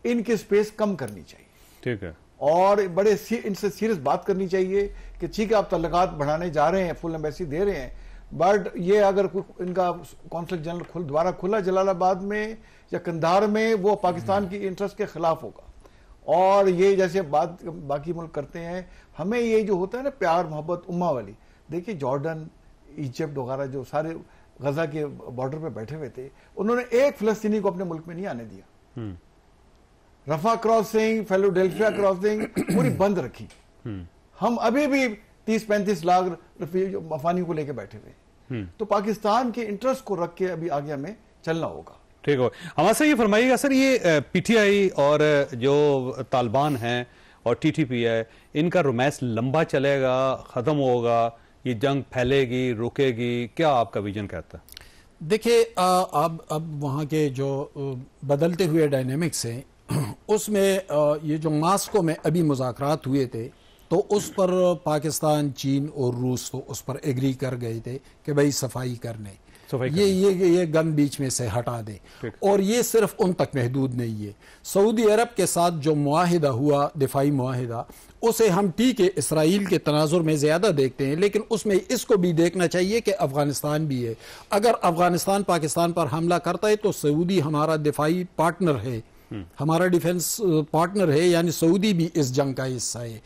ان کی سپیس کم کرنی چاہیے. ٹھیک ہے، اور بڑے ان سے سیریس بات کرنی چاہیے کہ ٹھیک ہے آپ تعلقات بڑھانے جا رہے ہیں، فل ایمبیسی دے رہے ہیں، بٹ یہ اگر ان کا کونسل جنرل دوبارہ کھلا جلال آباد میں یا قندھار میں، وہ پاکستان کی انٹرسٹ کے خلاف ہوگا. اور یہ جیسے بات باقی ملک کرتے ہیں، ہمیں یہ جو ہوتا ہے نا پیار محبت امہ والی، دیکھیں جارڈن، ایجپٹ وغیرہ جو سارے غزہ کے بارڈر پہ بیٹھے ہوئے تھے، انہوں نے ایک فلسطینی کو اپنے ملک میں نہیں آنے دیا. رفح کراسنگ، فیلوڈیلفیا کراسنگ پوری بند رکھی. ہم ابھی بھی 30-35 لاکھ افغانیوں کو لے کے بیٹھے ہوئے. تو پاکستان کے انٹرسٹ کو رکھ کے ابھی آگے ہمیں چلنا ہوگا. ٹھیک ہو. ہمارے سے یہ فرمائیے گا سر، یہ پی ٹی آئی اور جو طالبان ہیں اور ٹی ٹی پی ہے، ان کا رومانس لمبا چلے گا، ختم ہوگا، یہ جنگ پھیلے گی، رکے گی، کیا آپ کا ویژن کہتا ہے؟ دیکھیں اب وہاں کے جو بدلتے ہوئے ڈائنامکس ہیں اس میں یہ جو ماسکو میں ابھی مذاکرات ہوئے تھے تو اس پر پاکستان، چین اور روس تو اس پر ایگری کر گئے تھے کہ بھائی صفائی کرنے، یہ گن بیچ میں سے ہٹا دیں. اور یہ صرف ان تک محدود نہیں ہے. سعودی عرب کے ساتھ جو معاہدہ ہوا، دفاعی معاہدہ، اسے ہم ٹھیک ہے اسرائیل کے تناظر میں زیادہ دیکھتے ہیں، لیکن اس میں اس کو بھی دیکھنا چاہیے کہ افغانستان بھی ہے. اگر افغانستان پاکستان پر حملہ کرتا ہے تو سعودی ہمارا دفاعی پارٹنر ہے، ہمارا ڈیفنس پارٹنر ہے، یعنی سعودی بھی اس جنگ کا حصہ ہے.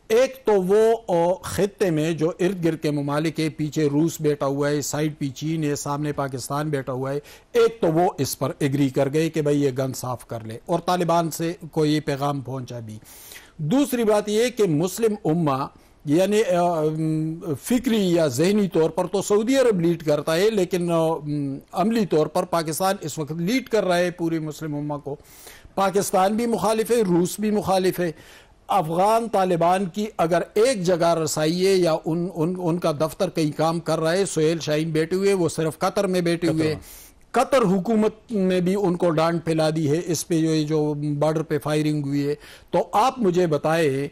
ایک تو وہ خطے میں جو ارد گرد کے ممالک ہے، پیچھے روس بیٹھا ہوا ہے، سائڈ پہ چین ہے، سامنے پاکستان بیٹھا ہوا ہے، ایک تو وہ اس پر ایگری کر گئے کہ بھئی یہ گن صاف کر لے، اور طالبان سے کو یہ پیغام پہنچا بھی. دوسری بات یہ کہ مسلم امہ یعنی فکری یا ذہنی طور پر تو سعودی عرب لیڈ کرتا ہے، لیکن عملی طور پر پاکستان اس وقت لیڈ کر رہا ہے پوری مسلم امہ کو. پاکستان بھی مخالف ہے، روس بھی مخالف ہے. افغان طالبان کی اگر ایک جگہ رسائی ہے یا ان کا دفتر کئی کام کر رہا ہے، سہیل شاہین بیٹھے ہوئے، وہ صرف قطر میں بیٹھے ہوئے، قطر حکومت نے بھی ان کو ڈانٹ پھیلا دی ہے اس پہ جو بارڈر پہ فائرنگ ہوئی ہے. تو آپ مجھے بتائے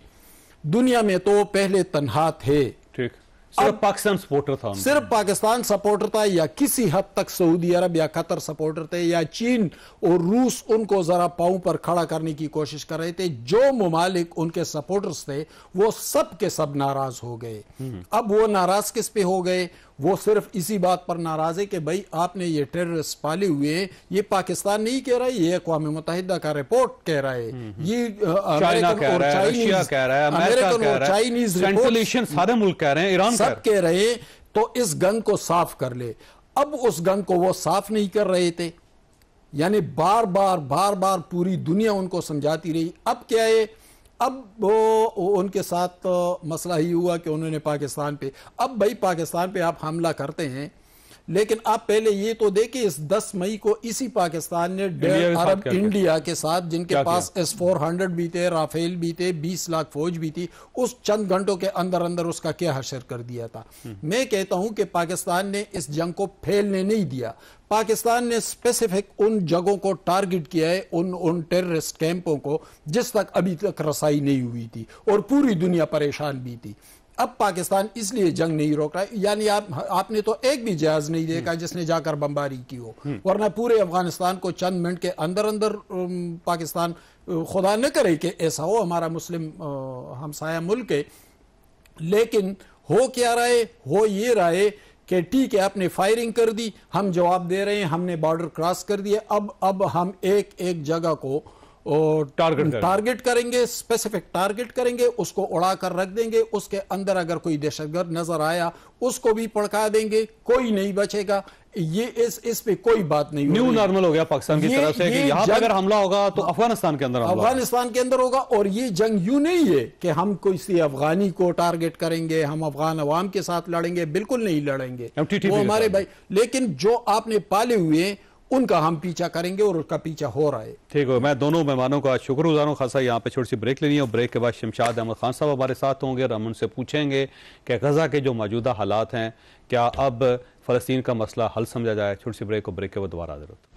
دنیا میں تو پہلے تنہا تھے, ٹھیک, صرف پاکستان سپورٹر تھا, صرف پاکستان سپورٹر تھا, یا کسی حد تک سعودی عرب یا قطر سپورٹر تھے, یا چین اور روس ان کو ذرا پاؤں پر کھڑا کرنے کی کوشش کر رہے تھے. جو ممالک ان کے سپورٹرز تھے وہ سب کے سب ناراض ہو گئے. اب وہ ناراض کس پہ ہو گئے؟ وہ صرف اسی بات پر ناراض ہے کہ بھائی آپ نے یہ ٹیررسٹ پالے ہوئے ہیں. یہ پاکستان نہیں کہہ رہا ہے, یہ اقوام متحدہ کا رپورٹ کہہ رہا ہے, یہ چائنا کہہ رہا ہے, رشیا کہہ رہا ہے, امریکہ کہہ رہا ہے, سینٹرل ایشین سارے ملک کہہ رہے ہیں, ایران سب کہہ رہے ہیں. تو اس گن کو صاف کر لے. اب اس گن کو وہ صاف نہیں کر رہے تھے, یعنی بار بار پوری دنیا ان کو سمجھاتی رہی. اب کیا ہے, اب وہ ان کے ساتھ مسئلہ ہی ہوا کہ انہوں نے پاکستان پہ, اب بھائی پاکستان پہ آپ حملہ کرتے ہیں, لیکن آپ پہلے یہ تو دیکھیں اس 10 مئی کو اسی پاکستان نے عرب انڈیا کے ساتھ جن کے پاس S-400 بھی تھے, رافیل بھی تھے, 20 لاکھ فوج بھی تھی, اس چند گھنٹوں کے اندر اس کا کیا حشر کر دیا تھا. میں کہتا ہوں کہ پاکستان نے اس جنگ کو پھیلنے نہیں دیا. پاکستان نے اسپیسیفک ان جگہوں کو ٹارگٹ کیا ہے, ان ٹیررسٹ کیمپوں کو جس تک ابھی تک رسائی نہیں ہوئی تھی, اور پوری دنیا پریشان بھی تھی. اب پاکستان اس لیے جنگ نہیں روک رہا ہے, یعنی آپ نے تو ایک بھی جہاز نہیں دیکھا جس نے جا کر بمباری کی ہو, ورنہ پورے افغانستان کو چند منٹ کے اندر پاکستان, خدا نہ کرے کہ ایسا ہو, ہمارا مسلم ہمسایہ ملک ہے, لیکن ہو کیا رہا ہے, ہو یہ رہا ہے کہ ٹھیک ہے آپ نے فائرنگ کر دی, ہم جواب دے رہے ہیں, ہم نے بارڈر کراس کر دیا, اب ہم ایک جگہ کو ٹارگٹ کریں گے, اسپیسیفک ٹارگٹ کریں گے, اس کو اڑا کر رکھ دیں گے, اس کے اندر اگر کوئی دہشت گرد نظر آیا اس کو بھی پڑکا دیں گے, کوئی نہیں بچے گا. یہ اس پہ کوئی بات نہیں. نیو نارمل ہو گیا پاکستان کی طرف سے کہ یہاں پہ اگر حملہ ہوگا تو افغانستان کے اندر ہوگا. اور یہ جنگ یوں نہیں ہے کہ ہم کسی افغانی کو ٹارگٹ کریں گے, ہم افغان عوام کے ساتھ لڑیں گے, بالکل نہیں لڑیں گے, وہ ہمارے بھائی. لیکن جو آپ نے پالے ہوئے ہیں ان کا ہم پیچھا کریں گے, اور اس کا پیچھا ہو رہا ہے. ٹھیک ہے, میں دونوں مہمانوں کا شکر گزار ہوں. خاصا یہاں پہ چھوٹی سی بریک لینی ہے, اور بریک کے بعد شمشاد احمد خان صاحب ہمارے ساتھ ہوں گے, اور ہم ان سے پوچھیں گے کہ غزہ کے جو موجودہ حالات ہیں کیا اب فلسطین کا مسئلہ حل سمجھا جائے. چھوٹی سی بریک, کو بریک کے بعد دوبارہ حاضر ہوتے ہیں.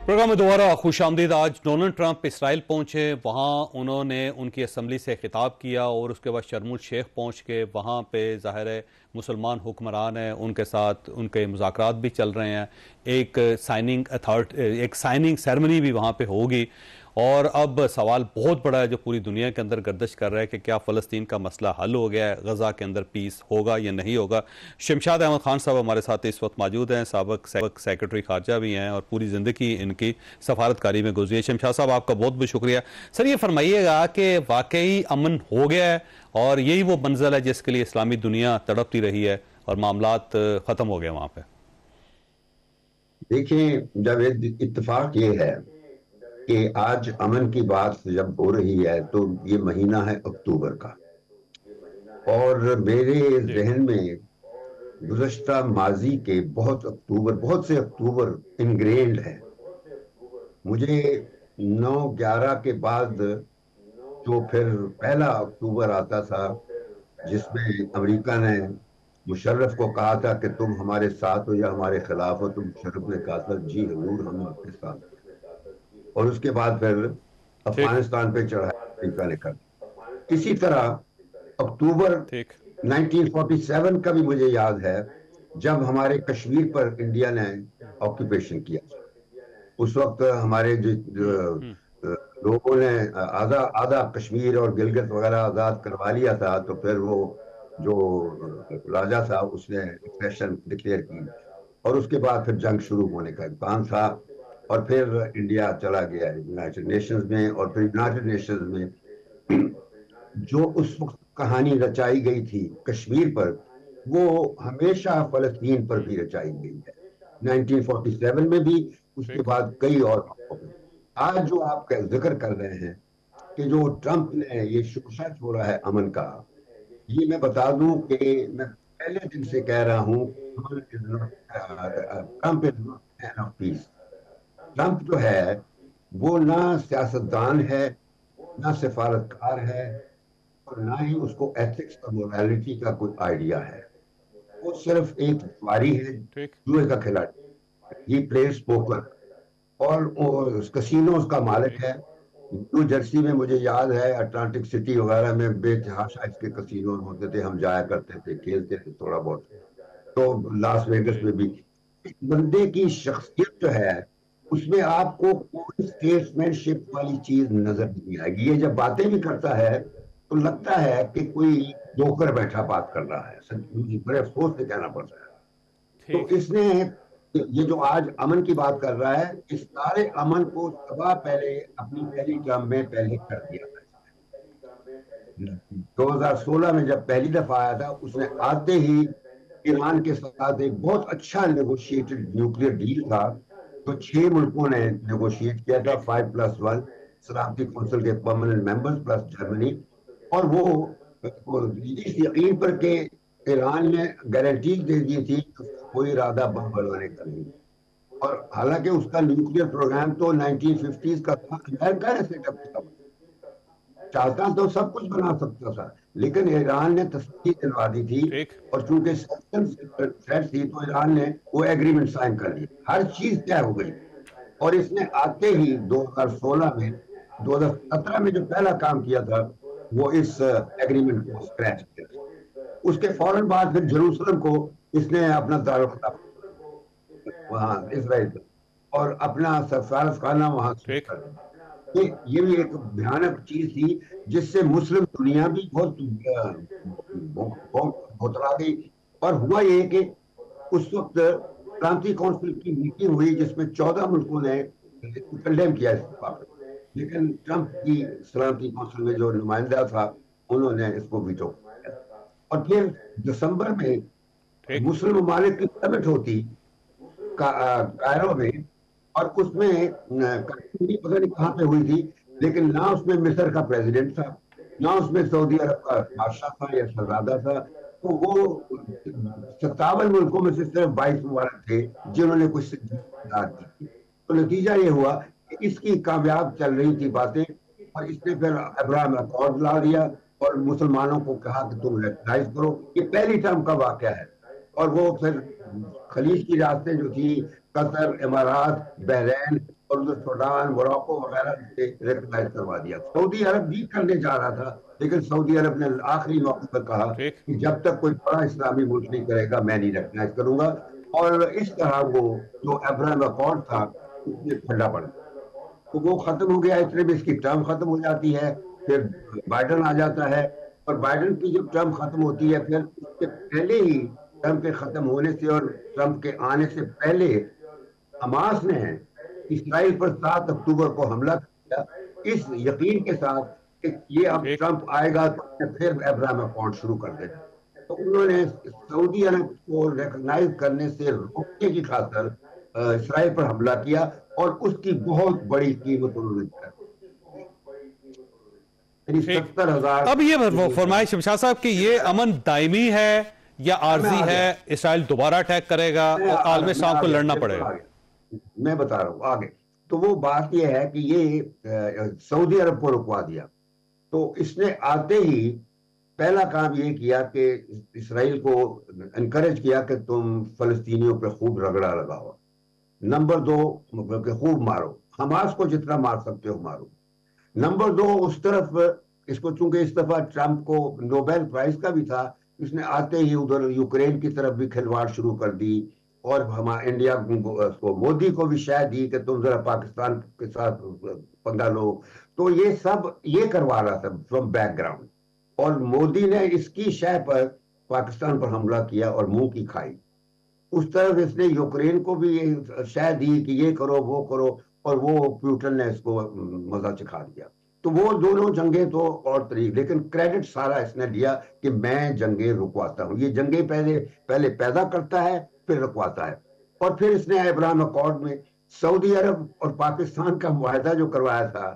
پروگرام میں دوبارہ خوش آمدید. آج ڈونلڈ ٹرمپ اسرائیل پہنچے, وہاں انہوں نے ان کی اسمبلی سے خطاب کیا, اور اس کے بعد شرم الشیخ پہنچ کے وہاں پہ ظاہر ہے مسلمان حکمران ہیں, ان کے ساتھ ان کے مذاکرات بھی چل رہے ہیں, ایک سائننگ سیرمنی بھی وہاں پہ ہوگی. اور اب سوال بہت بڑا ہے جو پوری دنیا کے اندر گردش کر رہا ہے کہ کیا فلسطین کا مسئلہ حل ہو گیا ہے, غزہ کے اندر پیس ہوگا یا نہیں ہوگا. شمشاد احمد خان صاحب ہمارے ساتھ اس وقت موجود ہیں, سابق سیکرٹری خارجہ بھی ہیں, اور پوری زندگی ان کی سفارتکاری میں گزری ہے. شمشاد صاحب آپ کا بہت بہت شکریہ. سر یہ فرمائیے گا کہ واقعی امن ہو گیا ہے, اور یہی وہ منزل ہے جس کے لیے اسلامی دنیا تڑپتی رہی ہے, اور معاملات ختم ہو گئے وہاں پہ؟ دیکھیں, جب اتفاق یہ ہے کہ آج امن کی بات جب ہو رہی ہے تو یہ مہینہ ہے اکتوبر کا, اور میرے ذہن میں گزشتہ ماضی کے بہت سے اکتوبر انگرینڈ ہے. مجھے 9/11 کے بعد جو پھر پہلا اکتوبر آتا تھا جس میں امریکہ نے مشرف کو کہا تھا کہ تم ہمارے ساتھ ہو یا ہمارے خلاف ہو, تو مشرف نے کہا تھا جی حضور ہم آپ کے ساتھ, اور اس کے بعد پھر افغانستان پہ چڑھایا امریکہ نے کر. اسی طرح اکتوبر 1947 کا بھی مجھے یاد ہے جب ہمارے کشمیر پر انڈیا نے آکوپیشن کیا. اس وقت ہمارے جو لوگوں نے آدھا کشمیر اور گلگت وغیرہ آزاد کروا لیا تھا, تو پھر وہ جو راجہ تھا اس نے ایکسیشن ڈکلیئر کی, اور اس کے بعد پھر جنگ شروع ہونے کا امکان تھا, اور پھر انڈیا چلا گیا یونائٹڈ نیشنز میں. اور پھر یونائٹڈ نیشنز میں جو اس وقت کہانی رچائی گئی تھی کشمیر پر, وہ ہمیشہ فلسطین پر بھی رچائی گئی ہے, 1947 میں بھی, اس کے بعد کئی اور موقعوں پہ. آج جو آپ کا ذکر کر رہے ہیں کہ جو ٹرمپ نے یہ شوشہ چھوڑا ہے امن کا, یہ میں بتا دوں کہ میں پہلے دن سے کہہ رہا ہوں ٹرمپ جو ہے وہ نہ سیاستدان ہے, نہ سفارتکار ہے, اور نہ ہی اس کو ایتھکس اور مورالٹی کا کوئی آئیڈیا ہے. وہ صرف ایک جواری ہے, جوئے کا کھلاڑی. یہ پلیز پوکر اور کسینوز کا مالک ہے. نیو جرسی میں مجھے یاد ہے اٹلانٹک سٹی وغیرہ میں بے تحاشا اس کے کسینوز ہوتے تھے, ہم جایا کرتے تھے, کھیلتے تھے تھوڑا بہت. تو لاس ویگس میں بھی بندے کی شخصیت جو ہے اس میں آپ کو کوئی اسٹیٹسمین شپ والی چیز نظر نہیں آئے گی. یہ جب باتیں بھی کرتا ہے تو لگتا ہے کہ کوئی دو کر بیٹھا بات کر رہا ہے. بڑے افسوس سے کہنا پڑتا ہے. تو اس نے یہ جو آج امن کی بات کر رہا ہے, اس سارے امن کو تباہ پہلے اپنی پہلی ٹرم میں پہلے کر دیا تھا. 2016 میں جب پہلی دفعہ آیا تھا, اس نے آتے ہی ایران کے ساتھ ایک بہت اچھا نیگوشیٹڈ نیوکلیئر ڈیل تھا جو 6 ملکوں نے نیگوشیٹ کیا تھا, 5+1 سلامتی کونسل کے پرماننٹ ممبرز پلس جرمنی. اور وہ اس یقین پر کہ ایران نے گارنٹی دے دی تھی کہ کوئی ارادہ بم بنانے کا نہیں. اور حالانکہ اس کا نیوکلیئر پروگرام تو 1950s کا تھا, امریکہ نے سیٹ اپ کیا, چاہتا تو سب کچھ بنا سکتا تھا, لیکن ایران نے تصدیق دلوا دی تھی. اور چونکہ تھریٹ تھی تو ایران نے وہ ایگریمنٹ سائن کر لی, ہر چیز طے ہو گئی. اور اس نے آتے ہی 2016 میں 2017 میں جو پہلا کام کیا تھا وہ اس ایگریمنٹ کو اسکریچ کیا. اس کے فوراً بعد پھر جروسلم کو اس نے اپنا دارالخلافہ وہاں اسرائیل اور اپنا سفارت خانہ وہاں کر دیا. یہ بھی ایک بھیانک چیز تھی جس سے مسلم دنیا بھی بہت بھوتلا گئی. اور ہوا یہ کہ اس وقت سلامتی کونسل کی میٹنگ ہوئی جس میں 14 ملکوں نے کنڈیم کیا اس, لیکن ٹرمپ کی سلامتی کونسل میں جو نمائندہ تھا انہوں نے اس کو ویٹو کیا. اور پھر دسمبر میں مسلم ممالک کی سمٹ ہوتی کائرو میں, اور اس میں پتہ نہیں کہاں پہ ہوئی تھی, لیکن نہ اس میں مصر کا پریزیڈنٹ تھا, نہ اس میں سعودی عرب کا بادشاہ تھا یا شہزادہ تھا. تو وہ 57 ملکوں میں سے صرف 22 ممالک تھے جنہوں نے کچھ کی. تو نتیجہ یہ ہوا کہ اس کی کامیاب چل رہی تھی باتیں, اور اس نے پھر ابراہیم اکارڈ لا دیا اور مسلمانوں کو کہا کہ تم ریکگنائز کرو. یہ پہلی ٹرم کا واقعہ ہے. اور وہ پھر خلیج کی ریاستیں جو تھی قطر, امارات, بحرین اور ادھر سوڈان, موراکو وغیرہ سے ریکگنائز کروا دیا. سعودی عرب بھی کرنے جا رہا تھا, لیکن سعودی عرب نے آخری موقع پر کہا کہ جب تک کوئی بڑا اسلامی ملک نہیں کرے گا میں نہیں ریکگنائز کروں گا. اور اس طرح وہ جو ابراہیم اکارڈ تھا اس میں ٹھنڈا پڑ گیا. تو وہ ختم ہو گیا. اتنے میں اس کی ٹرم ختم ہو جاتی ہے, پھر بائیڈن آ جاتا ہے. اور بائیڈن کی جب ٹرم ختم ہوتی ہے پھر اس سے پہلے ہی ٹرمپ کے ختم ہونے سے اور ٹرمپ کے آنے سے پہلے حماس نے اسرائیل پر 7 اکتوبر کو حملہ کیا, اس یقین کے ساتھ کہ یہ اب ٹرمپ آئے گا تو پھر ابراہیم اکارڈ شروع کر دے. تو انہوں نے سعودی عرب کو ریکگنائز کرنے سے روکنے کی خاطر اسرائیل پر حملہ کیا, اور اس کی بہت بڑی قیمت انہوں نے دی. 70,000. اب یہ فرمائش شمشاد صاحب کہ یہ امن دائمی ہے یا عارضی ہے, اسرائیل دوبارہ اٹیک کرے گا اور عالم اسلام کو لڑنا پڑے گا؟ میں بتا رہا ہوں آگے. تو وہ بات یہ ہے کہ یہ سعودی عرب کو رکوا دیا. تو اس نے آتے ہی پہلا کام یہ کیا کہ اسرائیل کو انکریج کیا کہ تم فلسطینیوں پہ خوب رگڑا لگاؤ. نمبر 2 کہ خوب مارو, حماس کو جتنا مار سکتے ہو مارو. نمبر 2 اس طرف اس کو چونکہ اس دفعہ ٹرمپ کو نوبیل پرائز کا بھی تھا, اس نے آتے ہی ادھر یوکرین کی طرف بھی کھلواڑ شروع کر دی, اور ہمارا انڈیا کو مودی کو بھی شاید دی کہ تم ذرا پاکستان کے ساتھ پنگا لو. تو یہ سب یہ کروا رہا تھا فرام بیک گراؤنڈ, اور مودی نے اس کی شے پر پاکستان پر حملہ کیا اور منہ کی کھائی. اس طرف اس نے یوکرین کو بھی شے دی کہ یہ کرو وہ کرو, اور وہ پیوٹن نے اس کو مزہ چکھا دیا. تو وہ دونوں جنگیں تو اور طریق, لیکن کریڈٹ سارا اس نے دیا کہ میں جنگیں رکواتا ہوں. یہ جنگیں پہلے پیدا کرتا ہے پھر رکواتا ہے. اور پھر اس نے ابراہیم اکارڈ میں سعودی عرب اور پاکستان کا معاہدہ جو کروایا تھا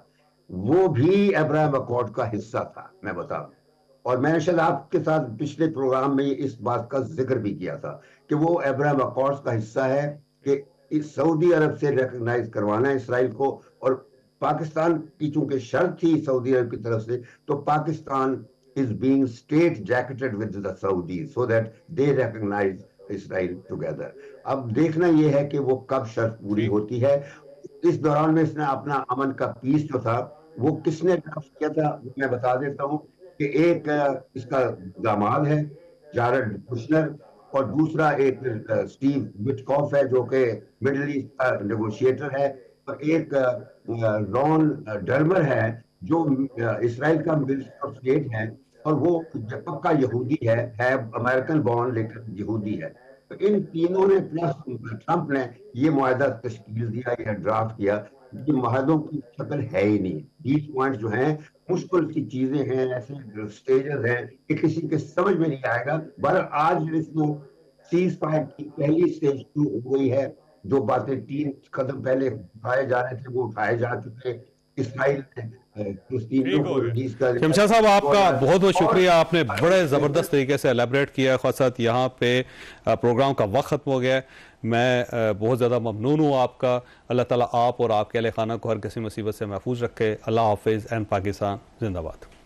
وہ بھی ابراہیم اکارڈ کا حصہ تھا, میں بتا رہا ہوں. اور میں نے شاید آپ کے ساتھ پچھلے پروگرام میں اس بات کا ذکر بھی کیا تھا کہ وہ ابراہیم اکارڈ کا حصہ ہے کہ سعودی عرب سے ریکگنائز کروانا ہے اسرائیل کو. اور پاکستان کی چونکہ شرط تھی سعودی عرب کی طرف سے, تو Pakistan is being state jacketed with the Saudis so that they recognize Israel together. اب دیکھنا یہ ہے کہ وہ کب شرط پوری ہوتی ہے. اس دوران میں اس نے اپنا امن کا پیس جو تھا وہ کس نے ڈرافٹ کیا تھا میں بتا دیتا ہوں کہ ایک اس کا داماد ہے جارڈ کشنر اور دوسرا ایک اسٹیو وٹکاف ہے جو کہ مڈل ایسٹ کا نیگوشیٹر ہے اور ایک رون ڈرمر ہے جو اسرائیل کا منسٹر آف اسٹیٹ ہے اور وہ پکا یہودی ہے امریکن بورن لیکن یہودی ہے. ان تینوں نے پلس ٹرمپ نے یہ معاہدہ تشکیل دیا یا ڈرافٹ کیا. یہ معاہدوں کی شکل ہے ہی نہیں. 20 پوائنٹ جو ہیں مشکل سی چیزیں ہیں ایسے سٹیجز ہیں کہ کسی کے سمجھ میں نہیں آئے گا. بہر آج اس کو سیز فائر کی پہلی سٹیج شروع ہو گئی ہے. جو باتیں 3 قدم پہلے اٹھائے جا رہے تھے وہ اٹھائے جا چکے. اسرائیل شمشاد صاحب آپ کا بہت بہت شکریہ. آپ نے بڑے زبردست طریقے سے الیبریٹ کیا. خاصا یہاں پہ پروگرام کا وقت ختم ہو گیا ہے. میں بہت زیادہ ممنون ہوں آپ کا. اللہ تعالیٰ آپ اور آپ کے اہل خانہ کو ہر کسی مصیبت سے محفوظ رکھے. اللہ حافظ. اینڈ پاکستان زندہ باد.